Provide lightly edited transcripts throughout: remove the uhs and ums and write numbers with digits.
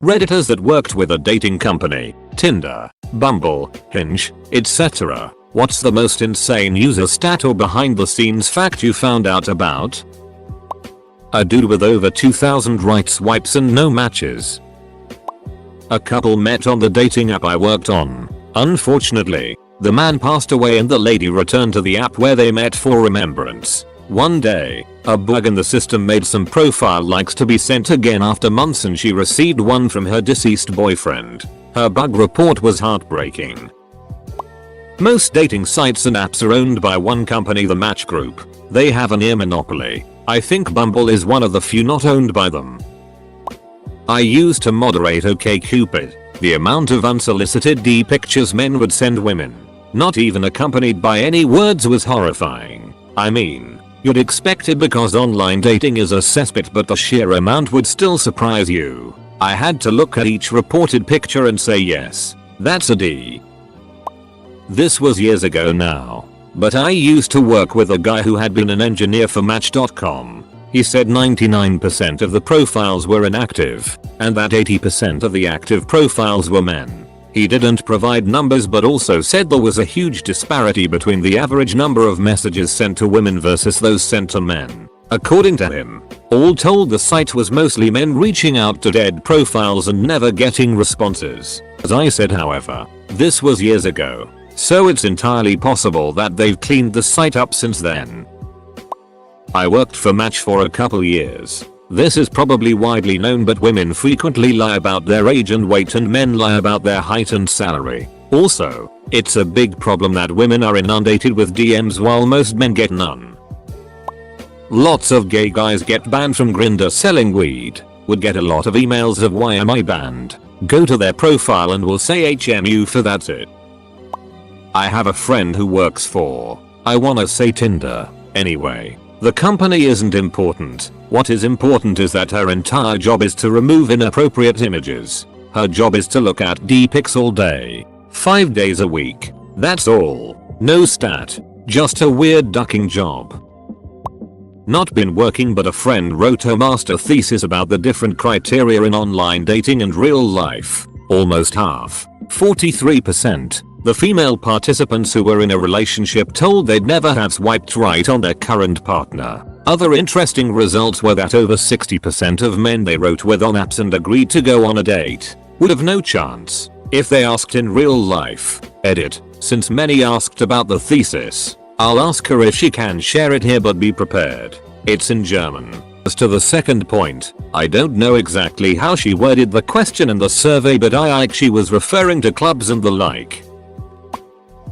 Redditors that worked with a dating company, Tinder, Bumble, Hinge, etc. What's the most insane user stat or behind the scenes fact you found out about? A dude with over 2,000 right swipes and no matches. A couple met on the dating app I worked on. Unfortunately, the man passed away and the lady returned to the app where they met for remembrance. One day, a bug in the system made some profile likes to be sent again after months and she received one from her deceased boyfriend. Her bug report was heartbreaking. Most dating sites and apps are owned by one company, the Match Group. They have a near monopoly. I think Bumble is one of the few not owned by them. I used to moderate OkCupid. The amount of unsolicited D pictures men would send women, not even accompanied by any words, was horrifying. I mean, you'd expect it because online dating is a cesspit, but the sheer amount would still surprise you. I had to look at each reported picture and say yes, that's a D. This was years ago now, but I used to work with a guy who had been an engineer for Match.com. He said 99% of the profiles were inactive, and that 80% of the active profiles were men. He didn't provide numbers but also said there was a huge disparity between the average number of messages sent to women versus those sent to men. According to him, all told the site was mostly men reaching out to dead profiles and never getting responses. As I said, however, this was years ago, so it's entirely possible that they've cleaned the site up since then. I worked for Match for a couple years. This is probably widely known, but women frequently lie about their age and weight and men lie about their height and salary. Also, it's a big problem that women are inundated with DMs while most men get none. Lots of gay guys get banned from Grindr selling weed. Would get a lot of emails of why am I banned. Go to their profile and will say HMU for that's it. I have a friend who works for, I wanna say Tinder. Anyway, the company isn't important. What is important is that her entire job is to remove inappropriate images. Her job is to look at D pics all day, 5 days a week. That's all. No stat. Just a weird ducking job. Not been working, but a friend wrote her master thesis about the different criteria in online dating and real life. Almost half, 43%. The female participants who were in a relationship told they'd never have swiped right on their current partner. Other interesting results were that over 60% of men they wrote with on apps and agreed to go on a date would have no chance if they asked in real life. Edit. Since many asked about the thesis, I'll ask her if she can share it here, but be prepared. It's in German. As to the second point, I don't know exactly how she worded the question in the survey, but I like she was referring to clubs and the like.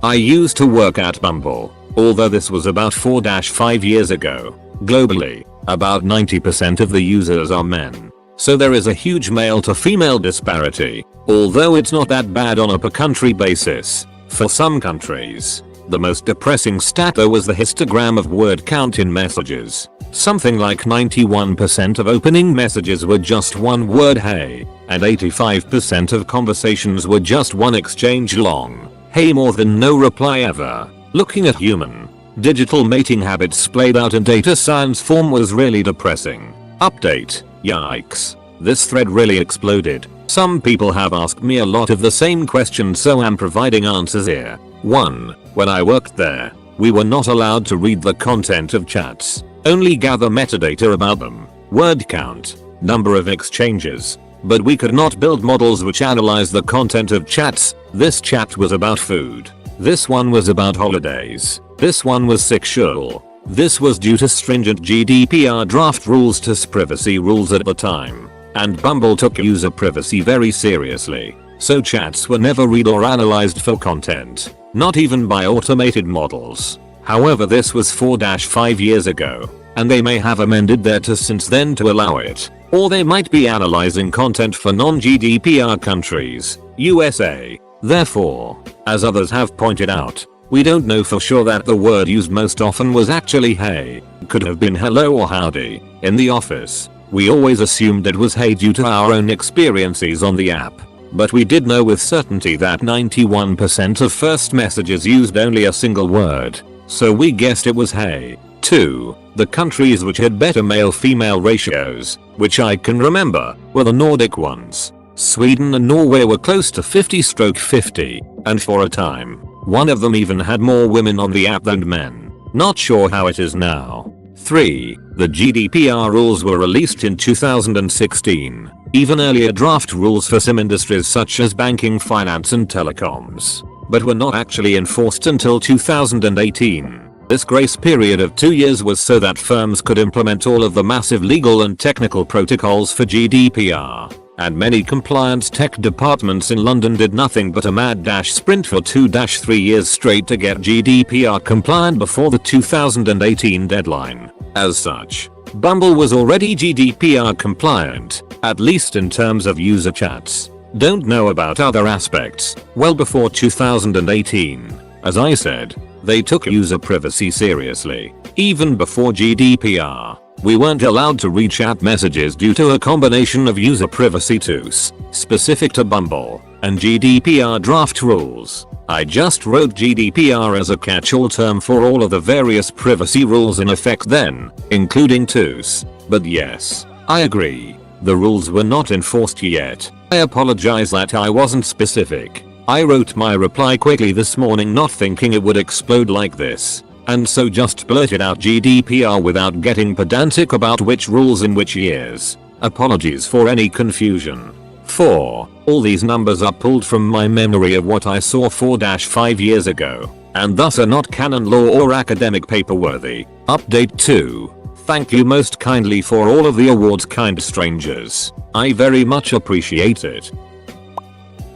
I used to work at Bumble, although this was about 4-5 years ago. Globally, about 90% of the users are men. So there is a huge male to female disparity, although it's not that bad on a per country basis. For some countries, the most depressing stat though was the histogram of word count in messages. Something like 91% of opening messages were just one word hey, and 85% of conversations were just one exchange long. Hey, more than no reply ever. Looking at human digital mating habits played out in data science form was really depressing. Update. Yikes. This thread really exploded. Some people have asked me a lot of the same questions, so I'm providing answers here. 1. When I worked there, we were not allowed to read the content of chats, only gather metadata about them. Word count, number of exchanges. But we could not build models which analyze the content of chats. This chat was about food. This one was about holidays. This one was sexual. This was due to stringent GDPR draft rules to privacy rules at the time. And Bumble took user privacy very seriously. So chats were never read or analyzed for content. Not even by automated models. However, this was 4-5 years ago, and they may have amended their TAS since then to allow it. Or they might be analyzing content for non-GDPR countries, USA. Therefore, as others have pointed out, we don't know for sure that the word used most often was actually hey. Could have been hello or howdy. In the office, we always assumed it was hey due to our own experiences on the app. But we did know with certainty that 91% of first messages used only a single word. So we guessed it was hey. 2. The countries which had better male-female ratios, which I can remember, were the Nordic ones. Sweden and Norway were close to 50/50, and for a time, one of them even had more women on the app than men. Not sure how it is now. 3. The GDPR rules were released in 2016. Even earlier draft rules for some industries such as banking, finance and telecoms, but were not actually enforced until 2018. This grace period of 2 years was so that firms could implement all of the massive legal and technical protocols for GDPR. And many compliance tech departments in London did nothing but a mad sprint for 2-3 years straight to get GDPR compliant before the 2018 deadline. As such, Bumble was already GDPR compliant, at least in terms of user chats. Don't know about other aspects. Well before 2018, as I said, they took user privacy seriously. Even before GDPR, we weren't allowed to read chat messages due to a combination of user privacy tools specific to Bumble and GDPR draft rules. I just wrote GDPR as a catch-all term for all of the various privacy rules in effect then, including tools. But yes, I agree. The rules were not enforced yet. I apologize that I wasn't specific. I wrote my reply quickly this morning not thinking it would explode like this, and so just blurted out GDPR without getting pedantic about which rules in which years. Apologies for any confusion. 4. All these numbers are pulled from my memory of what I saw 4-5 years ago, and thus are not canon law or academic paper worthy. Update 2. Thank you most kindly for all of the awards, kind strangers. I very much appreciate it.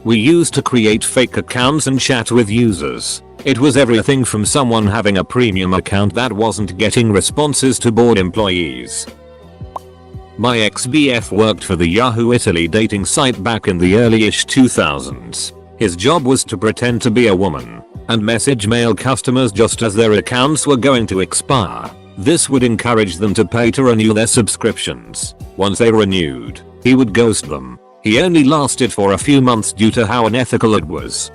We used to create fake accounts and chat with users. It was everything from someone having a premium account that wasn't getting responses to bored employees. My ex-BF worked for the Yahoo Italy dating site back in the early-ish 2000s. His job was to pretend to be a woman and message male customers just as their accounts were going to expire. This would encourage them to pay to renew their subscriptions. Once they renewed, he would ghost them. He only lasted for a few months due to how unethical it was.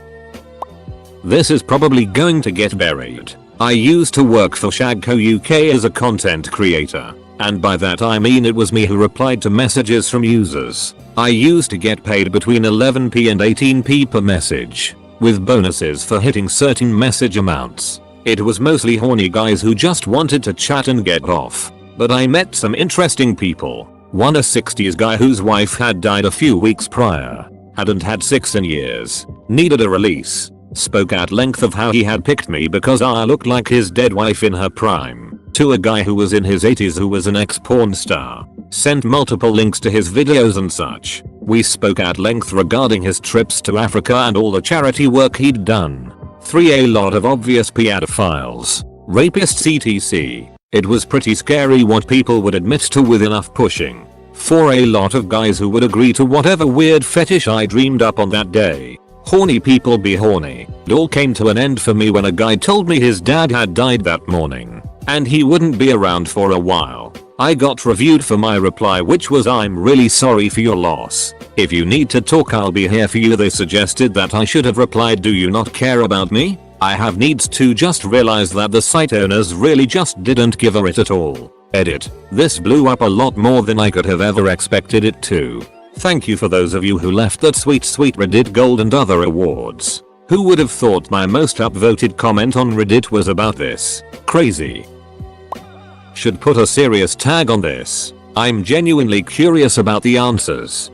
This is probably going to get buried. I used to work for Shagco UK as a content creator, and by that I mean it was me who replied to messages from users. I used to get paid between 11p and 18p per message, with bonuses for hitting certain message amounts. It was mostly horny guys who just wanted to chat and get off. But I met some interesting people. One, a 60s guy whose wife had died a few weeks prior, hadn't had sex in years, needed a release, spoke at length of how he had picked me because I looked like his dead wife in her prime. To a guy who was in his 80s who was an ex-porn star, sent multiple links to his videos and such. We spoke at length regarding his trips to Africa and all the charity work he'd done. 3. A lot of obvious pedophiles, rapists etc. It was pretty scary what people would admit to with enough pushing. 4. A lot of guys who would agree to whatever weird fetish I dreamed up on that day. Horny people be horny. It all came to an end for me when a guy told me his dad had died that morning, and he wouldn't be around for a while. I got reviewed for my reply, which was, "I'm really sorry for your loss. If you need to talk, I'll be here for you." They suggested that I should have replied, "Do you not care about me? I have needs too." Just realized that the site owners really just didn't give a it at all. Edit. This blew up a lot more than I could have ever expected it to. Thank you for those of you who left that sweet Reddit Gold and other awards. Who would have thought my most upvoted comment on Reddit was about this? Crazy. Should put a serious tag on this. I'm genuinely curious about the answers.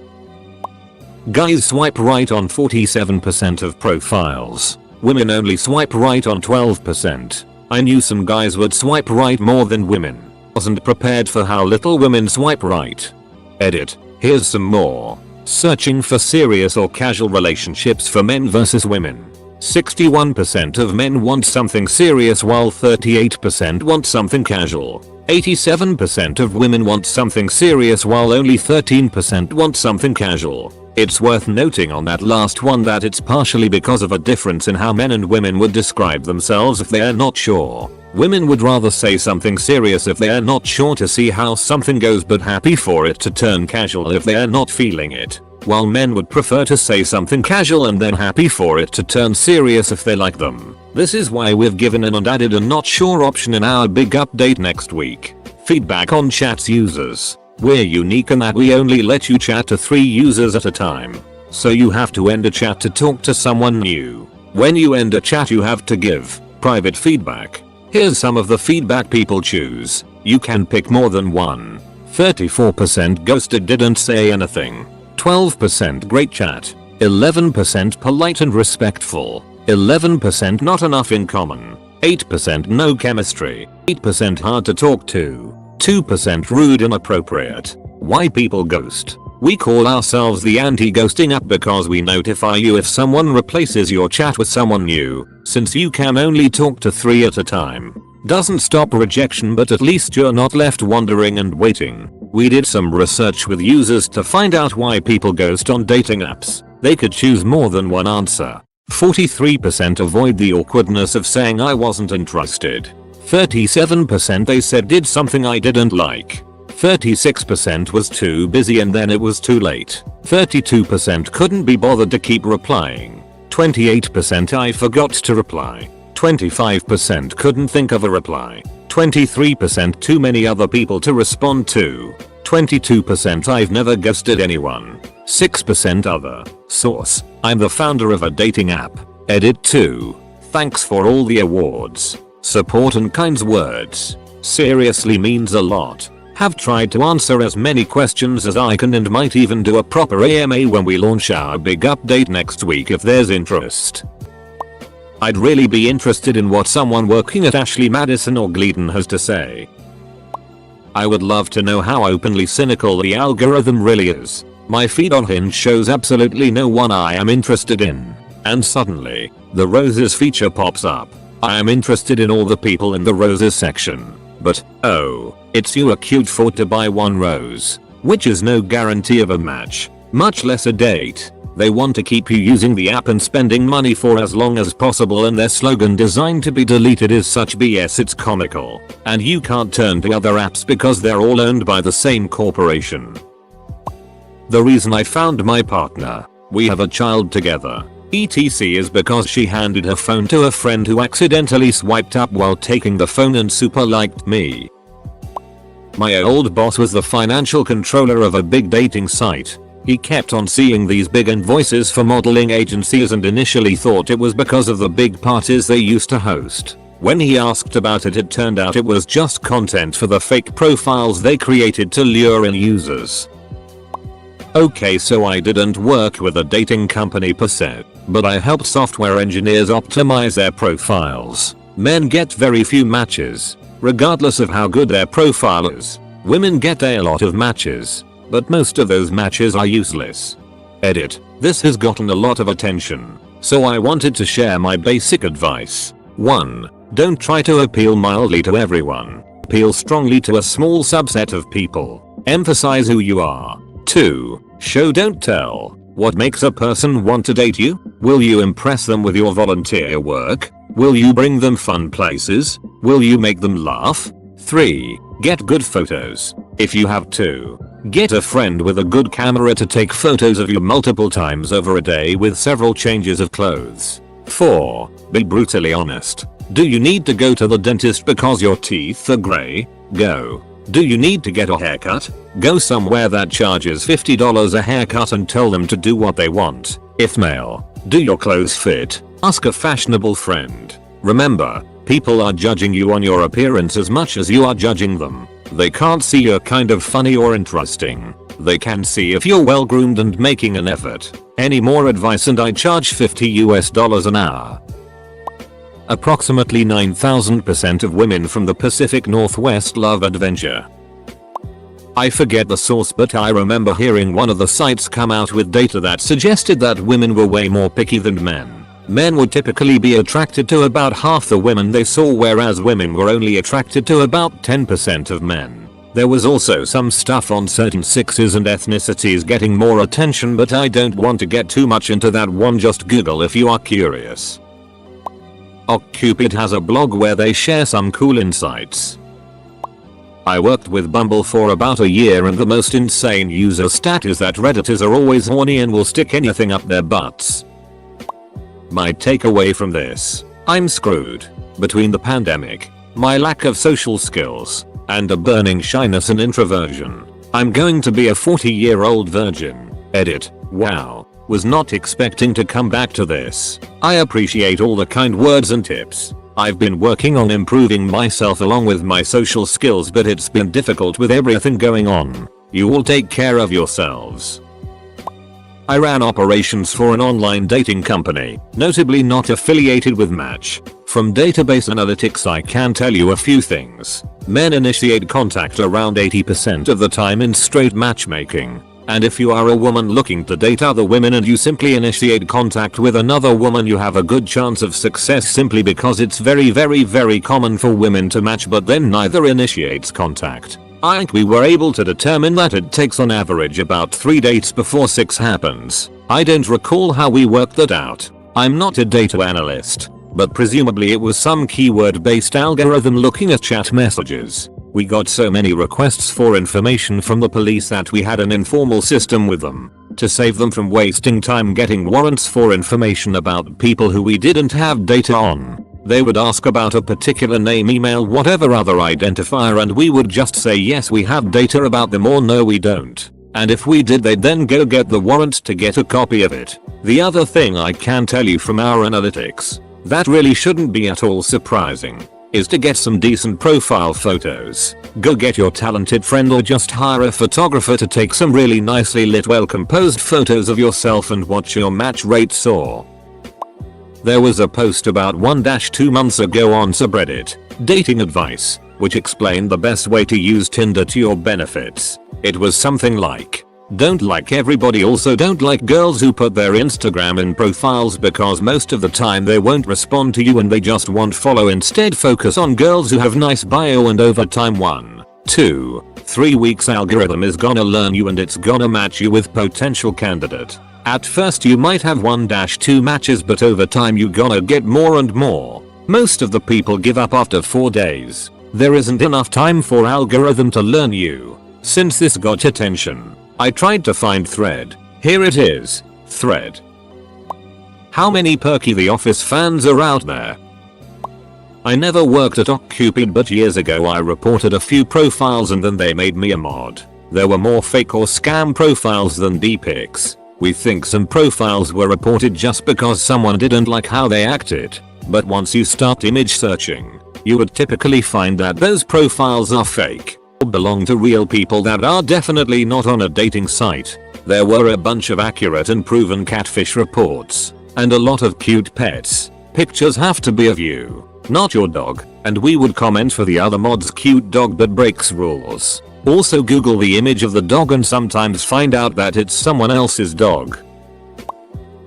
Guys swipe right on 47% of profiles. Women only swipe right on 12%. I knew some guys would swipe right more than women. Wasn't prepared for how little women swipe right. Edit. Here's some more. Searching for serious or casual relationships for men versus women. 61% of men want something serious while 38% want something casual. 87% of women want something serious while only 13% want something casual. It's worth noting on that last one that it's partially because of a difference in how men and women would describe themselves if they are not sure. Women would rather say something serious if they are not sure to see how something goes, but happy for it to turn casual if they are not feeling it. While men would prefer to say something casual and then happy for it to turn serious if they like them. This is why we've given an and added a not sure option in our big update next week. Feedback on chat's users. We're unique in that we only let you chat to 3 users at a time. So you have to end a chat to talk to someone new. When you end a chat you have to give private feedback. Here's some of the feedback people choose. You can pick more than one. 34% ghosted, didn't say anything. 12% great chat. 11% polite and respectful. 11% not enough in common. 8% no chemistry. 8% hard to talk to. 2% rude, inappropriate. Why people ghost? We call ourselves the anti-ghosting app because we notify you if someone replaces your chat with someone new, since you can only talk to 3 at a time. Doesn't stop rejection, but at least you're not left wondering and waiting. We did some research with users to find out why people ghost on dating apps. They could choose more than one answer. 43% avoid the awkwardness of saying I wasn't interested. 37% they said did something I didn't like. 36% was too busy and then it was too late. 32% couldn't be bothered to keep replying. 28% I forgot to reply. 25% couldn't think of a reply. 23% too many other people to respond to. 22% I've never ghosted anyone. 6% other. Source: I'm the founder of a dating app. Edit 2. Thanks for all the awards. Support and kind words. Seriously means a lot. Have tried to answer as many questions as I can and might even do a proper AMA when we launch our big update next week if there's interest. I'd really be interested in what someone working at Ashley Madison or Gleason has to say. I would love to know how openly cynical the algorithm really is. My feed on Hinge shows absolutely no one I am interested in. And suddenly, the roses feature pops up. I am interested in all the people in the roses section. But, oh, it's you, a cute thought to buy 1 rose. Which is no guarantee of a match, much less a date. They want to keep you using the app and spending money for as long as possible, and their slogan designed to be deleted is such BS it's comical. And you can't turn to other apps because they're all owned by the same corporation. The reason I found my partner, we have a child together, etc., is because she handed her phone to a friend who accidentally swiped up while taking the phone and super liked me. My old boss was the financial controller of a big dating site. He kept on seeing these big invoices for modeling agencies and initially thought it was because of the big parties they used to host. When he asked about it, it turned out it was just content for the fake profiles they created to lure in users. Okay, so I didn't work with a dating company per se, but I helped software engineers optimize their profiles. Men get very few matches, regardless of how good their profile is. Women get a lot of matches, but most of those matches are useless. Edit: this has gotten a lot of attention, so I wanted to share my basic advice. 1. Don't try to appeal mildly to everyone. Appeal strongly to a small subset of people. Emphasize who you are. 2. Show don't tell. What makes a person want to date you? Will you impress them with your volunteer work? Will you bring them fun places? Will you make them laugh? 3. Get good photos. If you have to, get a friend with a good camera to take photos of you multiple times over a day with several changes of clothes. 4. Be brutally honest. Do you need to go to the dentist because your teeth are grey? Go. Do you need to get a haircut? Go somewhere that charges $50 a haircut and tell them to do what they want. If male, do your clothes fit? Ask a fashionable friend. Remember, people are judging you on your appearance as much as you are judging them. They can't see you're kind of funny or interesting. They can see if you're well groomed and making an effort. Any more advice and I charge $50 an hour. Approximately 9,000% of women from the Pacific Northwest love adventure. I forget the source, but I remember hearing one of the sites come out with data that suggested that women were way more picky than men. Men would typically be attracted to about half the women they saw, whereas women were only attracted to about 10% of men. There was also some stuff on certain sexes and ethnicities getting more attention, but I don't want to get too much into that one. Just Google if you are curious. OkCupid has a blog where they share some cool insights. I worked with Bumble for about a year and the most insane user stat is that Redditors are always horny and will stick anything up their butts. My takeaway from this: I'm screwed. Between the pandemic, my lack of social skills, and a burning shyness and introversion, I'm going to be a 40-year-old virgin. Edit. Wow. Was not expecting to come back to this. I appreciate all the kind words and tips. I've been working on improving myself along with my social skills, but it's been difficult with everything going on. You all take care of yourselves. I ran operations for an online dating company, notably not affiliated with Match. From database analytics I can tell you a few things. Men initiate contact around 80% of the time in straight matchmaking. And if you are a woman looking to date other women and you simply initiate contact with another woman, you have a good chance of success simply because it's very common for women to match but then neither initiates contact. I think we were able to determine that it takes on average about 3 dates before 6 happens. I don't recall how we worked that out. I'm not a data analyst, but presumably it was some keyword based algorithm looking at chat messages. We got so many requests for information from the police that we had an informal system with them to save them from wasting time getting warrants for information about people who we didn't have data on. They would ask about a particular name, email, whatever other identifier, and we would just say yes we have data about them or no we don't. And if we did, they'd then go get the warrant to get a copy of it. The other thing I can tell you from our analytics, that really shouldn't be at all surprising, is to get some decent profile photos. Go get your talented friend or just hire a photographer to take some really nicely lit, well composed photos of yourself and watch your match rate soar. There was a post about 1-2 months ago on Subreddit, dating advice, which explained the best way to use Tinder to your benefits. It was something like, don't like everybody, also don't like girls who put their Instagram in profiles because most of the time they won't respond to you and they just won't follow. Instead focus on girls who have nice bio, and over time 1, 2, 3 weeks algorithm is gonna learn you and it's gonna match you with potential candidate. At first you might have 1-2 matches, but over time you gonna get more and more. Most of the people give up after 4 days. There isn't enough time for algorithm to learn you. Since this got attention, I tried to find thread. Here it is. Thread. How many Perky The Office fans are out there? I never worked at OkCupid, but years ago I reported a few profiles and then they made me a mod. There were more fake or scam profiles than D-pics. We think some profiles were reported just because someone didn't like how they acted, but once you start image searching, you would typically find that those profiles are fake or belong to real people that are definitely not on a dating site. There were a bunch of accurate and proven catfish reports, and a lot of cute pets. Pictures have to be of you, not your dog, and we would comment for the other mod's cute dog that breaks rules. Also Google the image of the dog and sometimes find out that it's someone else's dog.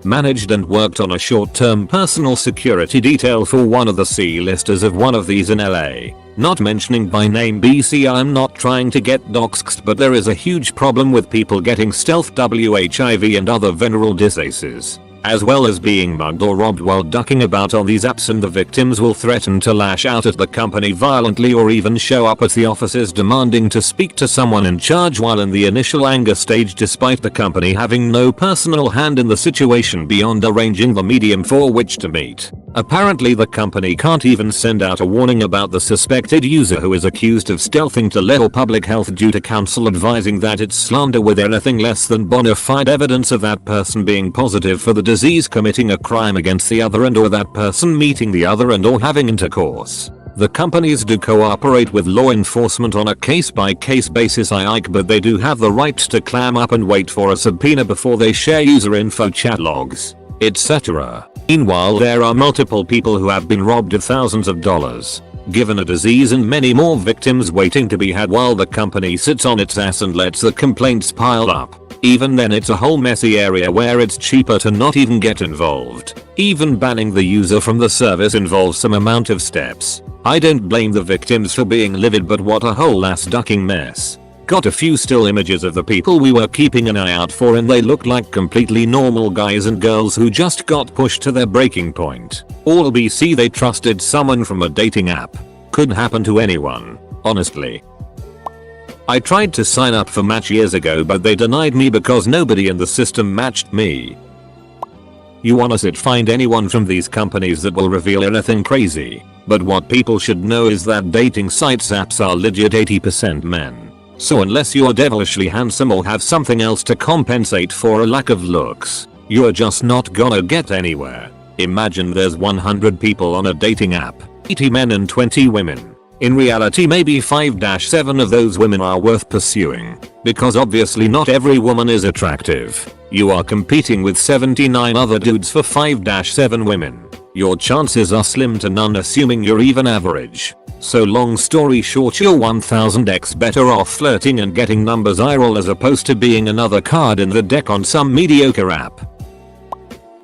Managed and worked on a short-term personal security detail for one of the C-listers of one of these in LA. Not mentioning by name BC, I'm not trying to get doxxed, but there is a huge problem with people getting stealth HIV and other venereal diseases, as well as being mugged or robbed while ducking about on these apps, and the victims will threaten to lash out at the company violently or even show up at the offices demanding to speak to someone in charge while in the initial anger stage, despite the company having no personal hand in the situation beyond arranging the medium for which to meet. Apparently the company can't even send out a warning about the suspected user who is accused of stealthing to level public health due to counsel advising that it's slander with anything less than bona fide evidence of that person being positive for the disease, committing a crime against the other, and or that person meeting the other and or having intercourse. The companies do cooperate with law enforcement on a case-by-case basis, but they do have the right to clam up and wait for a subpoena before they share user info, chat logs, etc. Meanwhile, there are multiple people who have been robbed of thousands of dollars, given a disease, and many more victims waiting to be had while the company sits on its ass and lets the complaints pile up. Even then it's a whole messy area where it's cheaper to not even get involved. Even banning the user from the service involves some amount of steps. I don't blame the victims for being livid, but what a whole ass ducking mess. Got a few still images of the people we were keeping an eye out for, and they looked like completely normal guys and girls who just got pushed to their breaking point. All BC they trusted someone from a dating app. Could happen to anyone, honestly. I tried to sign up for Match years ago, but they denied me because nobody in the system matched me. You honestly find anyone from these companies that will reveal anything crazy, but what people should know is that dating sites apps are legit 80% men. So unless you're devilishly handsome or have something else to compensate for a lack of looks, you're just not gonna get anywhere. Imagine there's 100 people on a dating app, 80 men and 20 women. In reality maybe 5-7 of those women are worth pursuing, because obviously not every woman is attractive. You are competing with 79 other dudes for 5-7 women. Your chances are slim to none assuming you're even average. So long story short, you're 1000x better off flirting and getting numbers IRL as opposed to being another card in the deck on some mediocre app.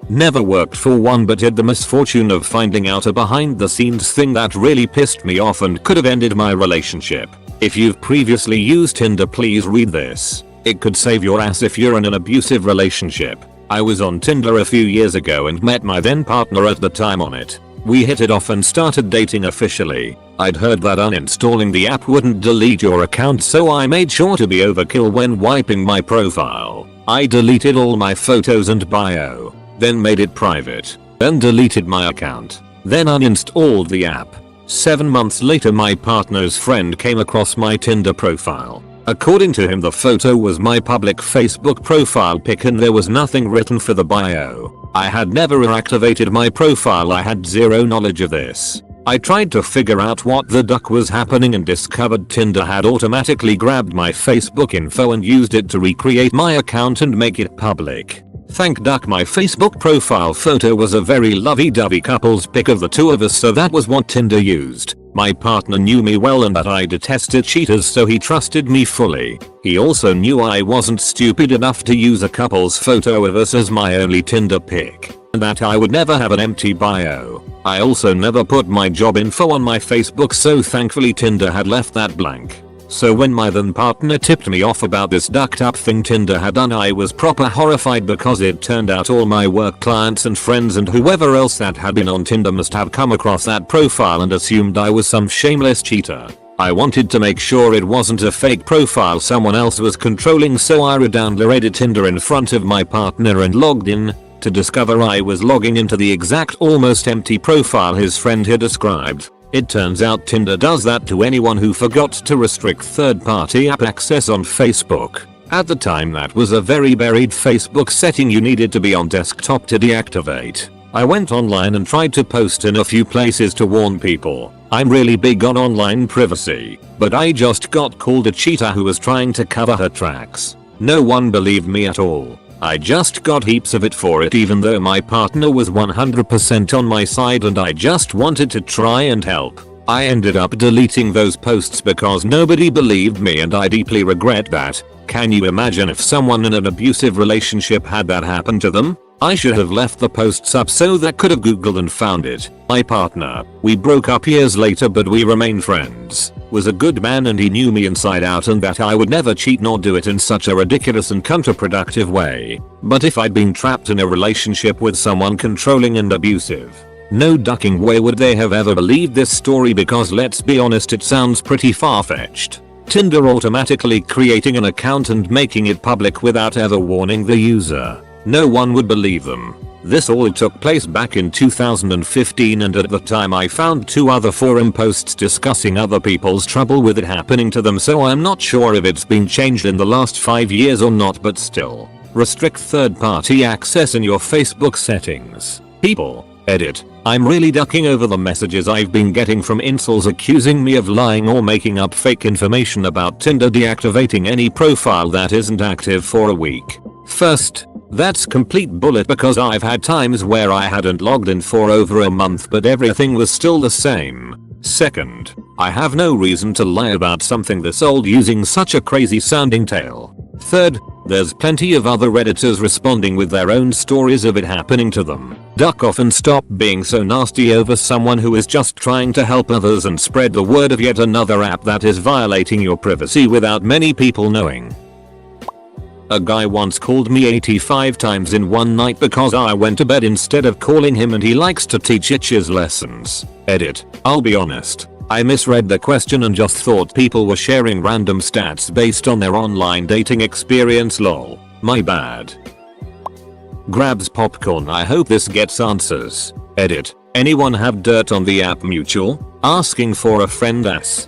Never worked for one but had the misfortune of finding out a behind the scenes thing that really pissed me off and could have ended my relationship. If you've previously used Tinder, please read this. It could save your ass if you're in an abusive relationship. I was on Tinder a few years ago and met my then partner at the time on it. We hit it off and started dating officially. I'd heard that uninstalling the app wouldn't delete your account, so I made sure to be overkill when wiping my profile. I deleted all my photos and bio, then made it private, then deleted my account, then uninstalled the app. 7 months later my partner's friend came across my Tinder profile. According to him the photo was my public Facebook profile pic and there was nothing written for the bio. I had never reactivated my profile, I had zero knowledge of this. I tried to figure out what the duck was happening and discovered Tinder had automatically grabbed my Facebook info and used it to recreate my account and make it public. Thank duck my Facebook profile photo was a very lovey-dovey couple's pic of the two of us, so that was what Tinder used. My partner knew me well and that I detested cheaters, so he trusted me fully. He also knew I wasn't stupid enough to use a couple's photo of us as my only Tinder pic, and that I would never have an empty bio. I also never put my job info on my Facebook, so thankfully Tinder had left that blank. So when my then partner tipped me off about this ducked up thing Tinder had done, I was proper horrified because it turned out all my work clients and friends and whoever else that had been on Tinder must have come across that profile and assumed I was some shameless cheater. I wanted to make sure it wasn't a fake profile someone else was controlling, so I redownloaded Tinder in front of my partner and logged in, to discover I was logging into the exact almost empty profile his friend had described. It turns out Tinder does that to anyone who forgot to restrict third-party app access on Facebook. At the time that was a very buried Facebook setting you needed to be on desktop to deactivate. I went online and tried to post in a few places to warn people. I'm really big on online privacy, but I just got called a cheater who was trying to cover her tracks. No one believed me at all. I just got heaps of it for it, even though my partner was 100% on my side and I just wanted to try and help. I ended up deleting those posts because nobody believed me and I deeply regret that. Can you imagine if someone in an abusive relationship had that happen to them? I should have left the posts up so that could have googled and found it. My partner, we broke up years later but we remain friends, was a good man and he knew me inside out and that I would never cheat nor do it in such a ridiculous and counterproductive way. But if I'd been trapped in a relationship with someone controlling and abusive, no ducking way would they have ever believed this story, because let's be honest, it sounds pretty far-fetched. Tinder automatically creating an account and making it public without ever warning the user. No one would believe them. This all took place back in 2015 and at the time I found 2 other forum posts discussing other people's trouble with it happening to them, so I'm not sure if it's been changed in the last 5 years or not, but still. Restrict third-party access in your Facebook settings. People. Edit. I'm really ducking over the messages I've been getting from incels accusing me of lying or making up fake information about Tinder deactivating any profile that isn't active for a week. First, that's complete bullet because I've had times where I hadn't logged in for over a month but everything was still the same. Second, I have no reason to lie about something this old using such a crazy sounding tale. Third, there's plenty of other redditors responding with their own stories of it happening to them. Duck off and stop being so nasty over someone who is just trying to help others and spread the word of yet another app that is violating your privacy without many people knowing. A guy once called me 85 times in one night because I went to bed instead of calling him and he likes to teach itches lessons. Edit. I'll be honest. I misread the question and just thought people were sharing random stats based on their online dating experience, lol. My bad. Grabs popcorn. I hope this gets answers. Edit. Anyone have dirt on the app mutual? Asking for a friend ass.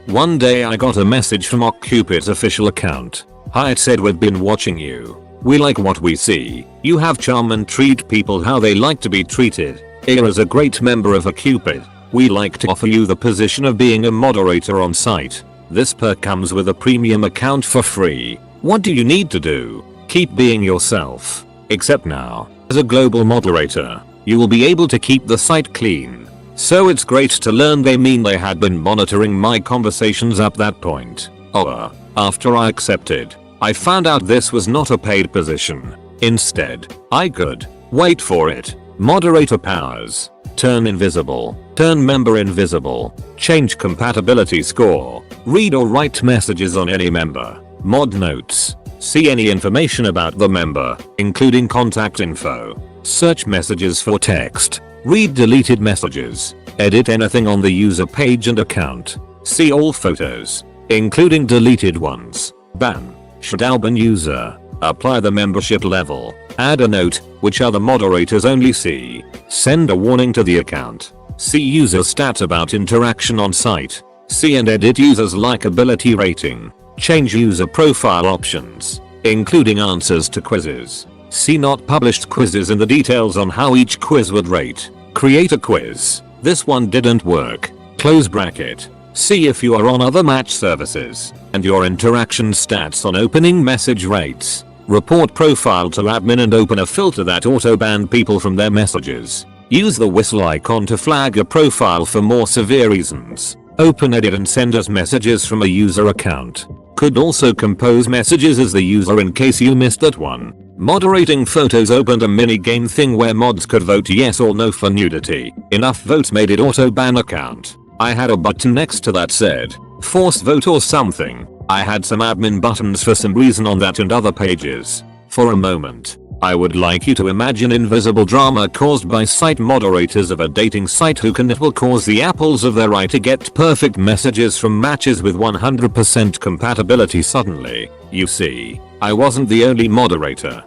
One day I got a message from OkCupid's official account. Hi, it said, we've been watching you. We like what we see. You have charm and treat people how they like to be treated. Here is a great member of OkCupid. We like to offer you the position of being a moderator on site. This perk comes with a premium account for free. What do you need to do? Keep being yourself. Except now, as a global moderator, you will be able to keep the site clean. So it's great to learn they mean they had been monitoring my conversations up that point. After I accepted, I found out this was not a paid position. Instead, I could, wait for it, moderator powers, turn invisible, turn member invisible, change compatibility score, read or write messages on any member, mod notes, see any information about the member, including contact info, search messages for text, read deleted messages, edit anything on the user page and account, see all photos, including deleted ones, ban, shadow ban user, apply the membership level, add a note, which other moderators only see, send a warning to the account, see user stats about interaction on site, see and edit users likability rating, change user profile options, including answers to quizzes. See not published quizzes and the details on how each quiz would rate. Create a quiz. This one didn't work. Close bracket. See if you are on other match services and your interaction stats on opening message rates. Report profile to admin and open a filter that auto-ban people from their messages. Use the whistle icon to flag a profile for more severe reasons. Open edit and send us messages from a user account. Could also compose messages as the user in case you missed that one. Moderating photos opened a mini game thing where mods could vote yes or no for nudity. Enough votes made it auto ban account. I had a button next to that said force vote or something. I had some admin buttons for some reason on that and other pages. For a moment, I would like you to imagine invisible drama caused by site moderators of a dating site who can it will cause the apples of their eye to get perfect messages from matches with 100% compatibility suddenly. You see, I wasn't the only moderator.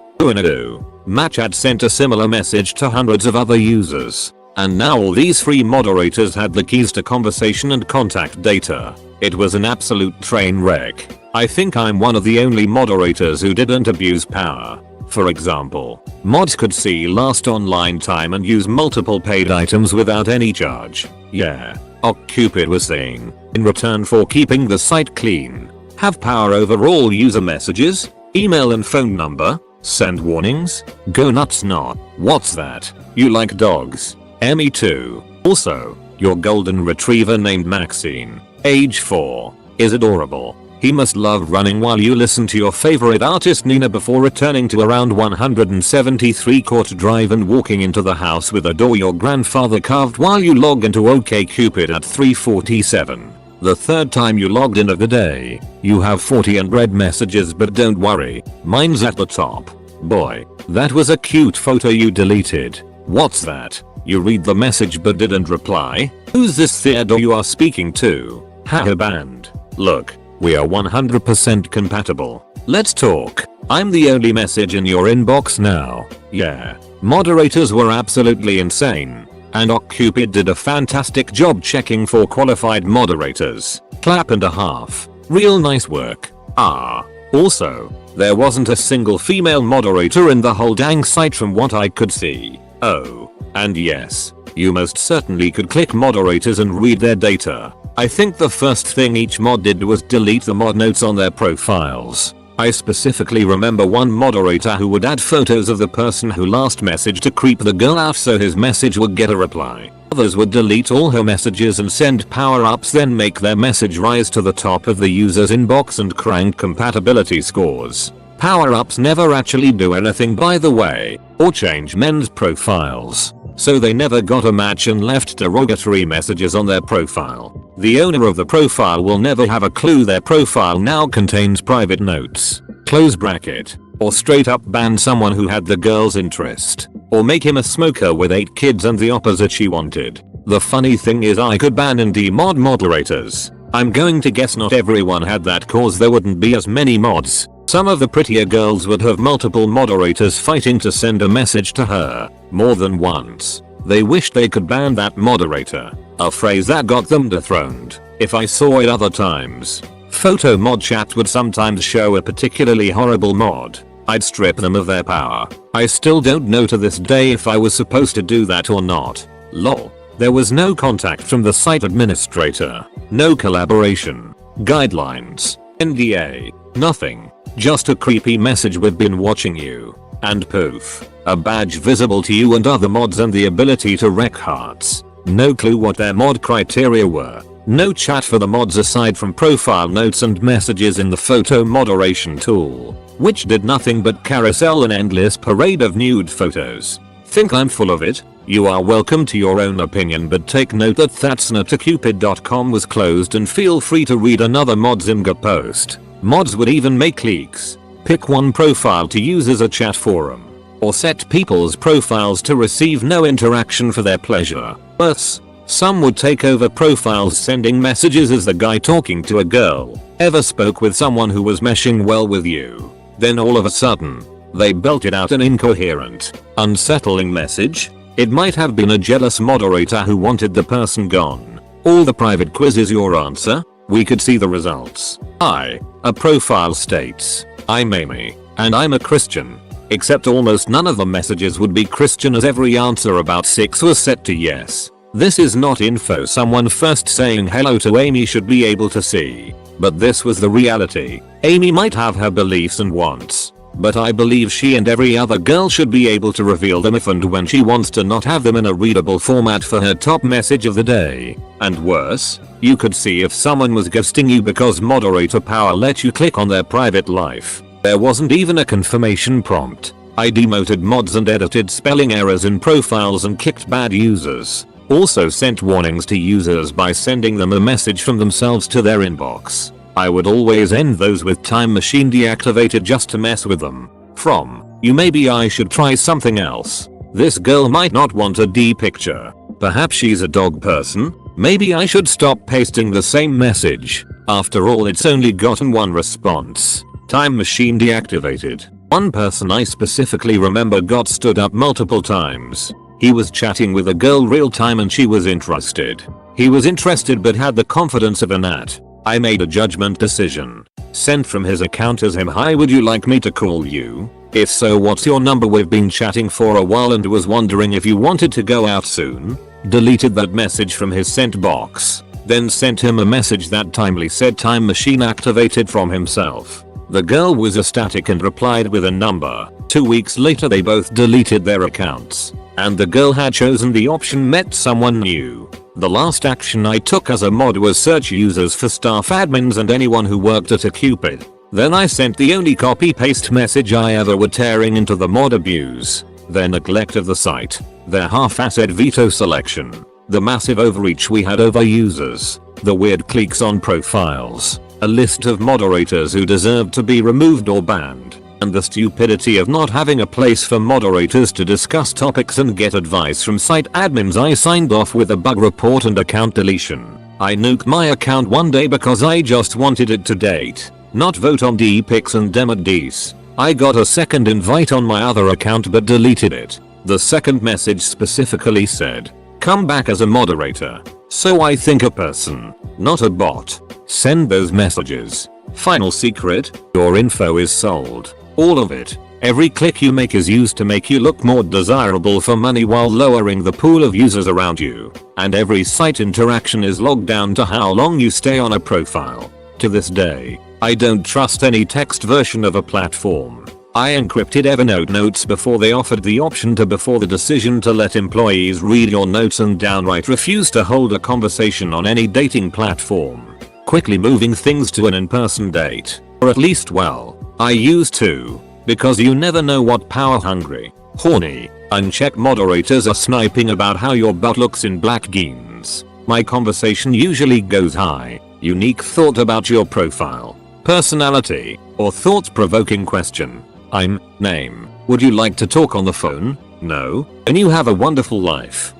Match had sent a similar message to hundreds of other users. And now all these free moderators had the keys to conversation and contact data. It was an absolute train wreck. I think I'm one of the only moderators who didn't abuse power. For example, mods could see last online time and use multiple paid items without any charge. Yeah, OkCupid was saying, in return for keeping the site clean, have power over all user messages, email and phone number, send warnings, go nuts not. What's that? You like dogs? Me too. Also, your golden retriever named Maxine, age 4, is adorable. He must love running while you listen to your favorite artist Nina before returning to around 173 Court Drive and walking into the house with a door your grandfather carved while you log into OkCupid at 3:47. The third time you logged in of the day, you have 40 unread messages, but don't worry, mine's at the top. Boy, that was a cute photo you deleted. What's that? You read the message but didn't reply? Who's this Theodore you are speaking to? Haha banned. Look, we are 100% compatible. Let's talk. I'm the only message in your inbox now. Yeah. Moderators were absolutely insane. And OkCupid did a fantastic job checking for qualified moderators. Clap and a half. Real nice work. Also, there wasn't a single female moderator in the whole dang site from what I could see. Oh. And yes, you most certainly could click moderators and read their data. I think the first thing each mod did was delete the mod notes on their profiles. I specifically remember one moderator who would add photos of the person who last messaged to creep the girl out so his message would get a reply. Others would delete all her messages and send power-ups, then make their message rise to the top of the user's inbox and crank compatibility scores. Power-ups never actually do anything, by the way, or change men's profiles. So they never got a match and left derogatory messages on their profile. The owner of the profile will never have a clue their profile now contains private notes. Close bracket. Or straight up ban someone who had the girl's interest. Or make him a smoker with 8 kids and the opposite she wanted. The funny thing is I could ban and demod moderators. I'm going to guess not everyone had that cause there wouldn't be as many mods. Some of the prettier girls would have multiple moderators fighting to send a message to her, more than once. They wished they could ban that moderator, a phrase that got them dethroned. if I saw it other times. Photo mod chat would sometimes show a particularly horrible mod. I'd strip them of their power. I still don't know to this day if I was supposed to do that or not. Lol. There was no contact from the site administrator. No collaboration. Guidelines. NDA. Nothing. Just a creepy message with "been watching you." And poof. A badge visible to you and other mods and the ability to wreck hearts. No clue what their mod criteria were. No chat for the mods aside from profile notes and messages in the photo moderation tool, which did nothing but carousel an endless parade of nude photos. Think I'm full of it? You are welcome to your own opinion, but take note that thatsnotacupid.com was closed and feel free to read another Modzimga post. Mods would even make leaks. Pick one profile to use as a chat forum. Or set people's profiles to receive no interaction for their pleasure. Worse, some would take over profiles sending messages as the guy talking to a girl ever spoke with someone who was meshing well with you. Then all of a sudden, they belted out an incoherent, unsettling message. It might have been a jealous moderator who wanted the person gone. All the private quiz is your answer. We could see the results. A profile states, "I'm Amy, and I'm a Christian." Except almost none of the messages would be Christian, as every answer about 6 was set to yes. This is not info someone first saying hello to Amy should be able to see. But this was the reality. Amy might have her beliefs and wants, but I believe she and every other girl should be able to reveal them if and when she wants to, not have them in a readable format for her top message of the day. And worse, you could see if someone was ghosting you because moderator power let you click on their private life. There wasn't even a confirmation prompt. I demoted mods and edited spelling errors in profiles and kicked bad users. Also sent warnings to users by sending them a message from themselves to their inbox. I would always end those with time machine deactivated just to mess with them. From, "You, maybe I should try something else. This girl might not want a D picture. Perhaps she's a dog person. Maybe I should stop pasting the same message. After all, it's only gotten one response." Time machine deactivated. One person I specifically remember got stood up multiple times. He was chatting with a girl real time and she was interested. He was interested but had the confidence of a gnat. I made a judgment decision. Sent from his account as him, "Hi, would you like me to call you? If so, what's your number? We've been chatting for a while and was wondering if you wanted to go out soon." Deleted that message from his sent box. Then sent him a message that timely said time machine activated from himself. The girl was ecstatic and replied with a number. 2 weeks later they both deleted their accounts. And the girl had chosen the option met someone new. The last action I took as a mod was search users for staff admins and anyone who worked at a Cupid. Then I sent the only copy paste message I ever would, tearing into the mod abuse, their neglect of the site, their half-assed veto selection, the massive overreach we had over users, the weird cliques on profiles, a list of moderators who deserved to be removed or banned, and the stupidity of not having a place for moderators to discuss topics and get advice from site admins. I signed off with a bug report and account deletion. I nuked my account one day because I just wanted it to date, not vote on D pics and demon Ds. I got a second invite on my other account but deleted it. The second message specifically said, "Come back as a moderator." So I think a person, not a bot, send those messages. Final secret, your info is sold. All of it. Every click you make is used to make you look more desirable for money while lowering the pool of users around you. And every site interaction is logged down to how long you stay on a profile. To this day, I don't trust any text version of a platform. I encrypted Evernote notes before they offered the option to, before the decision to let employees read your notes, and downright refused to hold a conversation on any dating platform. Quickly moving things to an in-person date. Or at least, well, I used to. Because you never know what power hungry, horny, unchecked moderators are sniping about how your butt looks in black jeans. My conversation usually goes high. Unique thought about your profile, personality, or thought-provoking question. I'm, name. Would you like to talk on the phone? No? And you have a wonderful life.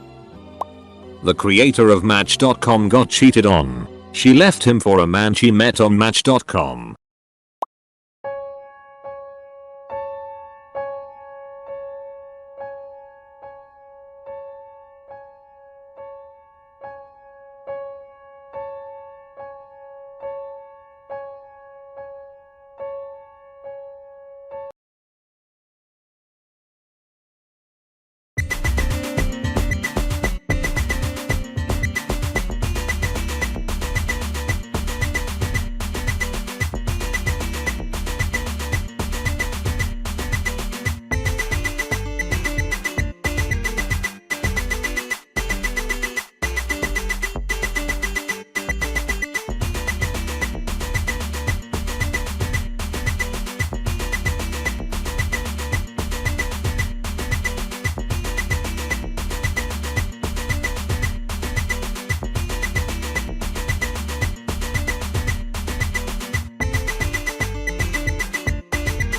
The creator of Match.com got cheated on. She left him for a man she met on Match.com.